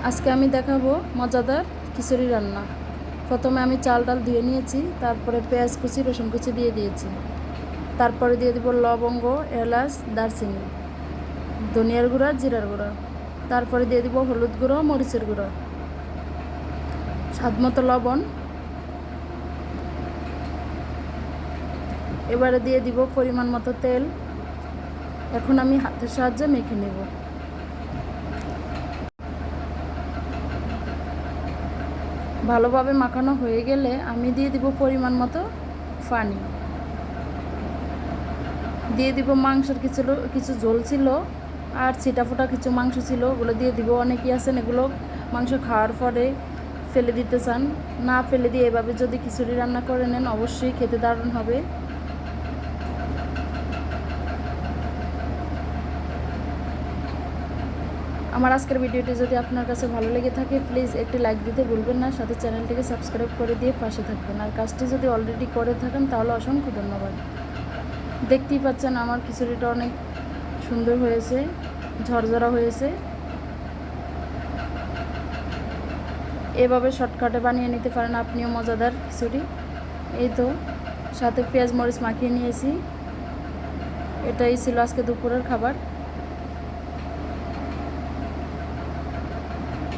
আজকে আমি দেখাবো মজাদার খিচুড়ি রান্না। প্রথমে আমি চাল ডাল ধুয়ে নিয়েছি, তারপরে পেঁয়াজ কুচি রসুন কুচি দিয়ে দিয়েছি। তারপরে দিয়ে দিব লবঙ্গ, এলাচ, দারচিনি, ধনিয়ার গুঁড়া, জিরার গুঁড়া। তারপরে দিয়ে দিব হলুদ গুঁড়ো, মরিচের গুঁড়ো, স্বাদ মতো লবণ। এবারে দিয়ে দিব পরিমাণ মতো তেল। এখন আমি হাতের সাহায্যে মেখে নেব। ভালোভাবে মাখানো হয়ে গেলে আমি দিয়ে দিব পরিমাণ মতো পানি। দিয়ে দিব মাংসের কিছু ঝোল ছিল, আর ছিটাফোটা কিছু মাংস ছিল, ওগুলো দিয়ে দিব। অনেকেই আছেন এগুলো মাংস খাওয়ার পরে ফেলে দিতে চান, না ফেলে দিয়ে এভাবে যদি খিচুড়ি রান্না করে নেন অবশ্যই খেতে দারুণ হবে। আমার আজকের ভিডিওটি যদি আপনার কাছে ভালো লেগে থাকে প্লিজ একটি লাইক দিতে ভুলবেন না, সাথে চ্যানেলটিকে সাবস্ক্রাইব করে দিয়ে পাশে থাকবেন। আর কাজটি যদি অলরেডি করে থাকেন তাহলে অসংখ্য ধন্যবাদ। দেখতেই পাচ্ছেন আমার খিচুড়িটা অনেক সুন্দর হয়েছে, ঝরঝরা হয়েছে। এভাবে শর্টকাটে বানিয়ে নিতে পারেন আপনিও মজাদার খিচুড়ি। এই তো সাথে পেঁয়াজ মরিচ মাখিয়ে নিয়েছি। এটাই ছিল আজকে দুপুরের খাবার।